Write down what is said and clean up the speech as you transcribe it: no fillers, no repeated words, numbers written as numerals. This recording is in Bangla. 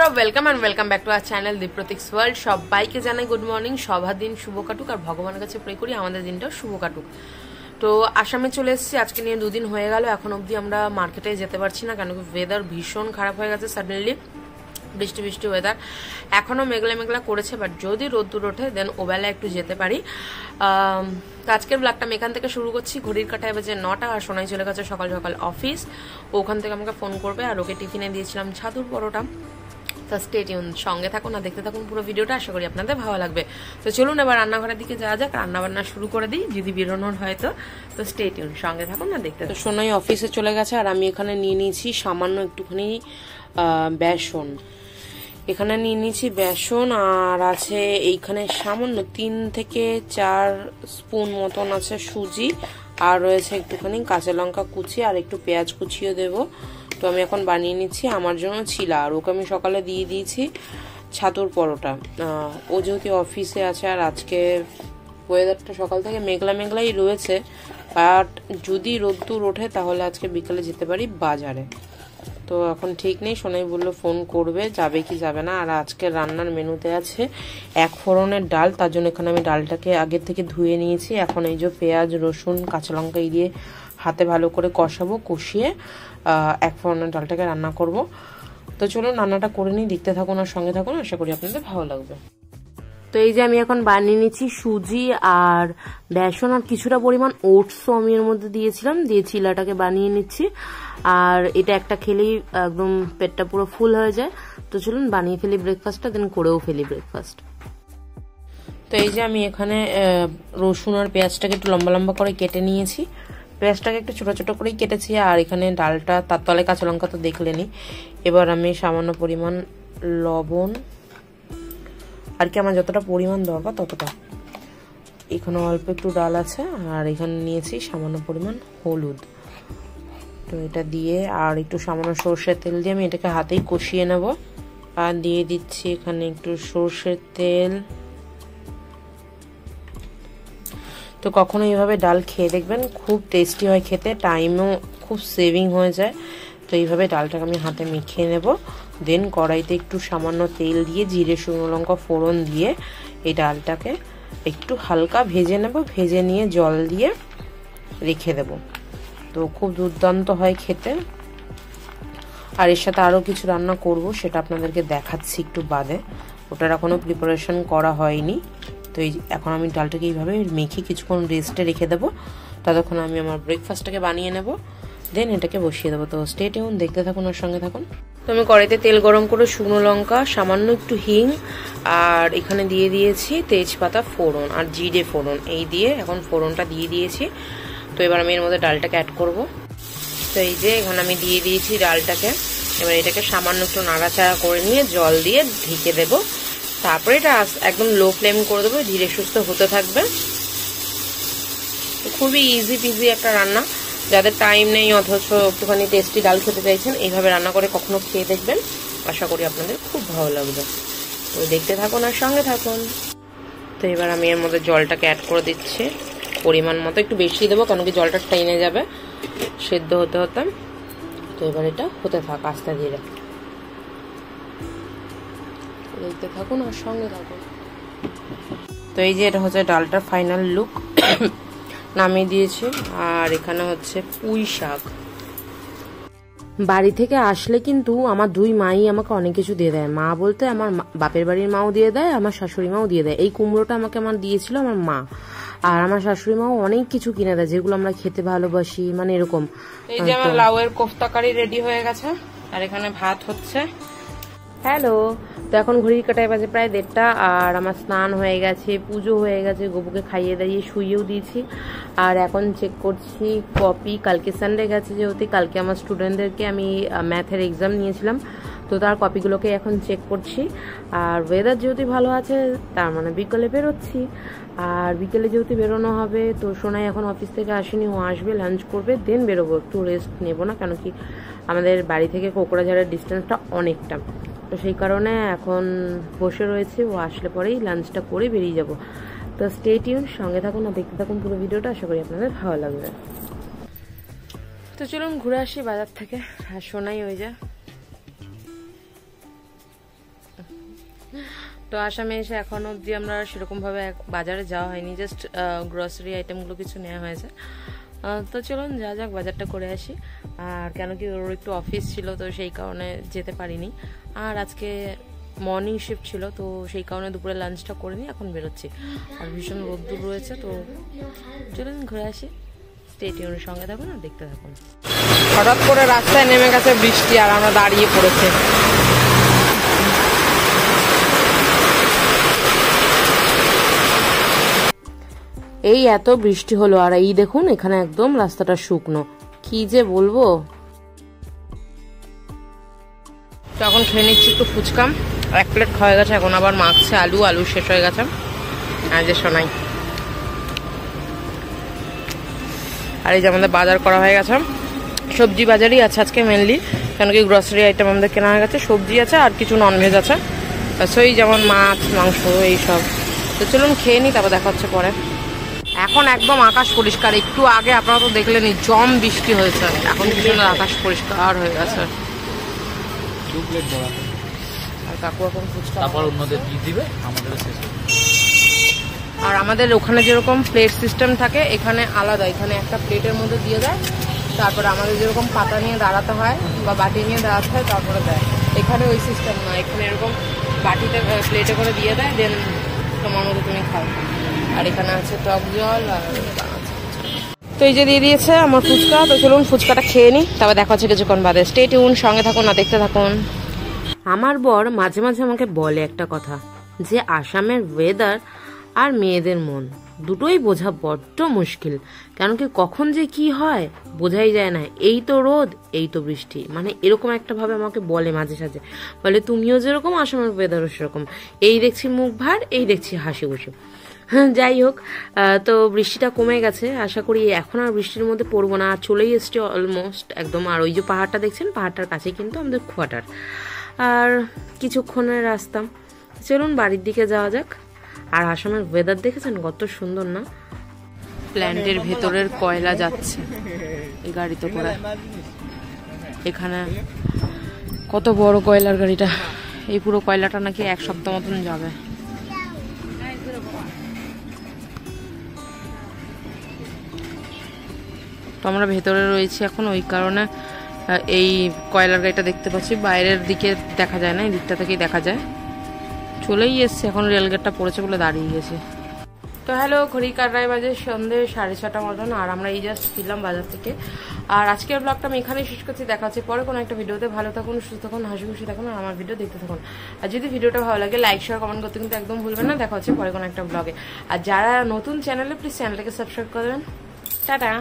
বন্ধুরা welcome back to our channel Dipratik's world. সবাইকে জানাই গুড মর্নিং, সবার দিন শুভ কাটুক আর ভগবানের কাছে প্রে করি আমাদের দিনটাও শুভ কাটুক। তো আসামে চলে এসেছি, আজকে নিয়ে 2 দিন হয়ে গেল, এখন অবধি আমরা মার্কেটে যেতে পারছি না, কেন কি ওয়েদার ভীষণ খারাপ হয়ে গেছে। সাডেনলি বৃষ্টি ওয়েদার, এখনও মেঘলা করেছে, বাট যদি রোদ্দুর ওঠে দেন ওবেলা একটু যেতে পারি। তো আজকের ব্লগটা আমি এখান থেকে শুরু করছি। ঘড়ির কাঁটায় বাজে 9টা আর সোনাই চলে গেছে সকাল অফিস। ওখান থেকে আমাকে ফোন করবে, আর ওকে টিফিনে দিয়েছিলাম ছাতুর পরোটা। তো স্টে টিউন, সঙ্গে থাকুন আর দেখতে থাকুন পুরো ভিডিওটা, আশা করি আপনাদের ভালো লাগবে। তো চলুন এবার রান্নাঘরের দিকে যাওয়া যাক, রান্নাবান্না শুরু করে দিই যদি বেরোনোর হয় তো স্টে টিউন, সঙ্গে থাকুন না দেখতে। তো সোনাই অফিসে চলে গেছে আর আমি এখানে নিয়ে নিয়েছি সামান্য একটুখানি বেসন। এখানে নিয়ে নিয়েছি বেসন, আর আছে এইখানে সামান্য 3 থেকে 4 স্পুন মতন আছে সুজি, আর রয়েছে একটুখানি কাঁচা লঙ্কা কুচি আর একটু পেঁয়াজ কুচিও দেবো। তো আমি এখন বানিয়ে নিচ্ছি আমার জন্য ছিলা, আর ওকে আমি সকালে দিয়ে দিয়েছি ছাতুর পরোটা। ও যেহেতু অফিসে আছে আর আজকে ওয়েদারটা সকাল থেকে মেঘলাই রয়েছে, বাট যদি রোদ্দুর ওঠে তাহলে আজকে বিকালে যেতে পারি বাজারে। তো এখন ঠিক নেই, সোনাই বললো ফোন করবে যাবে কি যাবে না। আর আজকে রান্নার মেনুতে আছে 1 ফোড়নের ডাল, তার জন্য এখানে আমি ডালটাকে আগে থেকে ধুয়ে নিয়েছি। এখন এই যে পেঁয়াজ রসুন কাঁচা লঙ্কা দিয়ে হাতে ভালো করে কষাবো, কষিয়ে 1 ফোড়নের ডালটাকে রান্না করব। তো চলুন রান্নাটা করে নিই, দেখতে থাকুন আর সঙ্গে থাকুন, আশা করি আপনাদের ভালো লাগবে। তো এই যে আমি এখন বানিয়ে নিচ্ছি সুজি আর বেসন, আর কিছুটা পরিমাণ ওটসও আমি এর মধ্যে দিয়েছিলাম, দিয়ে চিলাটাকে বানিয়ে নিচ্ছি। আর এটা একটা খেলেই একদম পেটটা পুরো ফুল হয়ে যায়। তো চলুন বানিয়ে ফেলি ব্রেকফাস্টটা, দেন করেও ফেলি ব্রেকফাস্ট। তো এই যে আমি এখানে রসুন আর পেঁয়াজটাকে একটু লম্বা করে কেটে নিয়েছি, পেঁয়াজটাকে একটু ছোট করেই কেটেছি। আর এখানে ডালটা, তার তলায় কাঁচা লঙ্কা তো দেখলেনি। এবার আমি সামান্য পরিমাণ লবণ, আর কি আমার যতটা পরিমাণ দরকার ততটা, এখানে অল্প একটু ডাল আছে, আর এখানে নিয়েছি সামান্য পরিমাণ হলুদ। তো এটা দিয়ে আর একটু সামান্য সর্ষের তেল দিয়ে আমি এটাকে হাতেই কষিয়ে নেব। আর দিয়ে দিচ্ছি এখানে একটু সর্ষের তেল। তো কখনো এইভাবে ডাল খেয়ে দেখবেন, খুব টেস্টি হয় খেতে, টাইমও খুব সেভিং হয়ে যায়। তো এইভাবে ডালটাকে আমি হাতে মেখে নেব, দেন কড়াইতে একটু সামান্য তেল দিয়ে জিরে শুকনো লঙ্কা ফোড়ন দিয়ে এই ডালটাকে একটু হালকা ভেজে নেব, ভেজে নিয়ে জল দিয়ে রেখে দেব। তো খুব দুর্দান্ত হয় খেতে। আর এর সাথে আরও কিছু রান্না করব, সেটা আপনাদেরকে দেখাচ্ছি একটু বাদে, ওটার এখনও প্রিপারেশন করা হয়নি। তো এই এখন আমি ডালটাকে এইভাবে মেখে কিছুক্ষণ রেস্টে রেখে দেবো, ততক্ষণ আমি আমার ব্রেকফাস্টটাকে বানিয়ে নেব, দেন এটাকে বসিয়ে দেবো। তো স্টে টিউন, দেখতে থাকুন আর সঙ্গে থাকুন। তো আমি কড়াইতে তেল গরম করে শুকনো লঙ্কা, সামান্য একটু হিং, আর এখানে দিয়ে দিয়েছি তেজপাতা ফোড়ন আর জিরে ফোড়ন, এই দিয়ে এখন ফোড়নটা দিয়ে দিয়েছি। তো এবার আমি এর মধ্যে ডালটাকে অ্যাড করব। তো এই যে এখানে আমি দিয়ে দিয়েছি ডালটাকে, এবার এটাকে সামান্য একটু নাড়াচাড়া করে নিয়ে জল দিয়ে ঢেকে দেবো। তারপরে এটা একদম লো ফ্লেম করে দেবো, ধীরে সুস্থ হতে থাকবে। খুবই ইজি পিজি একটা রান্না, যাদের টাইম নেই অথচ একটুখানি টেস্টি ডাল খেতে চাইছেন, এইভাবে রান্না করে কখনো খেয়ে দেখবেন, আশা করি আপনাদের খুব ভালো লাগবে। তো দেখতে থাকুন আর সঙ্গে থাকুন। তো এবার আমি এর মধ্যে জলটাকে অ্যাড করে দিচ্ছি পরিমাণ মতো, একটু বেশি দেবো কারণ কি জলটা টেনে যাবে সেদ্ধ হতে। তো এবার এটা হতে থাক আস্তে ধীরে, দেখতে থাকুন আর সঙ্গে থাকুন। তো এই যে এটা হচ্ছে ডালটার ফাইনাল লুক, নামিয়ে দিয়েছি। আর এখানে হচ্ছে পুঁই শাক। বাড়ি থেকে আসলে কিন্তু আমার 2 মাই আমাকে অনেক কিছু দিয়ে দেয়। মা বলতে আমার বাপের বাড়ির মাও দিয়ে দেয়, আমার শাশুড়ি মাও দিয়ে দেয়। এই কুমড়োটা আমাকে দিয়েছিল আমার মা, আর আমার শাশুড়ি মাও অনেক কিছু কিনে দেয় যেগুলো আমরা খেতে ভালোবাসি, মানে এরকম। এই যে আমার লাউয়ের কোফতা কারি রেডি হয়ে গেছে, আর এখানে ভাত হচ্ছে। হ্যালো, তো এখন ঘড়ির কাঁটায় বাজে প্রায় 1:30, আর আমার স্নান হয়ে গেছে, পুজো হয়ে গেছে, গবুকে খাইয়ে দাইয়ে শুইয়েও দিয়েছি। আর এখন চেক করছি কপি, কালকে সানডে গেছে যেহেতু, কালকে আমার স্টুডেন্টদেরকে আমি ম্যাথের এক্সাম নিয়েছিলাম, তো তার কপিগুলোকে এখন চেক করছি। আর ওয়েদার যেহেতু ভালো আছে তার মানে বিকেলে বেরোচ্ছি, আর বিকেলে যেহেতু বেরোনো হবে, তো সোনাই এখন অফিস থেকে আসেনি, ও আসবে লাঞ্চ করবে, দেন বেরোবো। একটু রেস্ট নেবো না, কেন কি আমাদের বাড়ি থেকে কোকড়াঝাড়ের ডিস্টেন্সটা অনেকটা, তো সেই কারণে এখন বসে রয়েছে, ও আসলে পরেই লাঞ্চটা করে বেরিয়ে যাব। তো স্টে টিউন, সঙ্গে থাকুন আর দেখতে থাকুন পুরো ভিডিওটা, আশা করি আপনাদের ভালো লাগবে। তো চলুন ঘুরে আসি বাজার থেকে। আর সোনাই ওই যা তো আসামে এসে এখন অবধি আমরা সেরকমভাবে বাজারে যাওয়া হয়নি, জাস্ট গ্রসারি আইটেমগুলো কিছু নেওয়া হয়েছে। তো চলুন যা যাক বাজারটা করে আসি। আর কেন কি ওর একটু অফিস ছিল, তো সেই কারণে যেতে পারিনি। আর আজকে মর্নিং শিফট ছিল, তো সেই কারণে দুপুরে লাঞ্চটা করে নিই, এখন বেরোচ্ছি। আর ভীষণ রোদ্দুর রয়েছে, তো চলুন ঘুরে আসি। স্টে টিউনের সঙ্গে থাকুন আর দেখতে থাকুন। হঠাৎ করে রাস্তায় নেমে গেছে বৃষ্টি, আর আমরা দাঁড়িয়ে পড়েছে। এই এত বৃষ্টি হলো, আর এই দেখুন এখানে একদম রাস্তাটা শুকনো, কি যে বলবো। তো এখন খেয়ে নিচ্ছি একটু ফুচকা, 1 প্লেট খাওয়া গেছে, এখন আবার মাখছে আলু শেষ হয়ে গেছে। আর যে শোনাই, আর এই যে আমাদের বাজার করা হয়ে গেছে, সবজি বাজারই আছে আজকে মেনলি, কেন কি গ্রসারি আইটেম আমাদের কেনা হয়ে গেছে, সবজি আছে আর কিছু ননভেজ আছে, সেই যেমন মাছ মাংস এইসব। তো চলুন খেয়ে নিই, তারপর দেখা হচ্ছে পরে। এখন একদম আকাশ পরিষ্কার, একটু আগে আপনারা তো দেখলেনই জম বৃষ্টি হয়েছে, এখন কি সুন্দর আকাশ পরিষ্কার হয়ে গেছে। আর কাকু এখন ফুচকা, তারপর অন্যদের দিবে, আমাদের শেষ। আর আমাদের ওখানে যেরকম প্লেট সিস্টেম থাকে, এখানে আলাদা, এখানে একটা প্লেটের মধ্যে দিয়ে দেয়, তারপরে আমাদের যেরকম পাতা নিয়ে দাঁড়াতে হয় বা বাটি নিয়ে দাঁড়াতে হয় তারপরে দেয়। এখানে ওই সিস্টেম নয়, এখানে এরকম বাটিতে প্লেটে করে দিয়ে দেয়, দেন তোমার মতো তুমি খাও। আর এখানে আছে টক জল আর তো এই যে দিয়ে দিয়েছে আমার ফুচকা। তো চলুন ফুচকাটা খেয়ে নিই, তারপর দেখা হচ্ছে কিছুক্ষণ বাদে। স্টে টিউন, সঙ্গে থাকুন আর দেখতে থাকুন। আমার বর মাঝে মাঝে আমাকে বলে একটা কথা, যে আসামের ওয়েদার আর মেয়েদের মন দুটোই বোঝা বড্ড মুশকিল, কেন কি কখন যে কি হয় বোঝাই যায় না। এই তো রোদ, এই তো বৃষ্টি, মানে এরকম একটা ভাবে আমাকে বলে মাঝে সাঝে, বলে তুমিও যেরকম আসামের ওয়েদারও সেরকম, এই দেখছি মুখ ভার, এই দেখছি হাসি খুশি। যাই হোক, তো বৃষ্টিটা কমে গেছে, আশা করি এখন আর বৃষ্টির মধ্যে পড়বো না, আর চলেই এসছি অলমোস্ট একদম। আর ওই যে পাহাড়টা দেখছেন, পাহাড়টার কাছে কিন্তু আমাদের কোয়ার্টার, আর কিছুক্ষণের রাস্তা। চলুন বাড়ির দিকে যাওয়া যাক। আর আসামের ওয়েদার দেখেছেন কত সুন্দর না, প্ল্যান্টের ভেতরের কয়লা যাচ্ছে এই গাড়িতে করে, এখানে কত বড় কয়লার গাড়িটা, এই পুরো কয়লাটা নাকি 1 সপ্তাহ মতন যাবে। তো আমরা ভেতরে রয়েছি এখন, ওই কারণে এই কয়লার গাড়িটা দেখতে পাচ্ছি, বাইরের দিকে দেখা যায় না, এই দিকটা থেকেই দেখা যায়। চলেই এসছে, এখন রেলগেটটা পড়েছে বলে দাঁড়িয়ে গেছে। তো হ্যালো, ঘড়ির কাটায় বাজে সন্ধ্যে 6:30 মতন, আর আমরা এই জাস্ট ফিরলাম বাজার থেকে। আর আজকের ব্লগটা আমি এখানেই শেষ করছি, দেখা হচ্ছে পরে কোনো একটা ভিডিওতে। ভালো থাকুন, সুস্থ থাকুন, হাসি খুশি থাকুন, আর আমার ভিডিও দেখতে থাকুন। আর যদি ভিডিওটা ভালো লাগে লাইক শেয়ার কমেন্ট করতে কিন্তু একদম ভুলবেন না। দেখা হচ্ছে পরে কোনো একটা ব্লগে। আর যারা নতুন চ্যানেলে, প্লিজ চ্যানেলটাকে সাবস্ক্রাইব করে দেবেন। টাটা।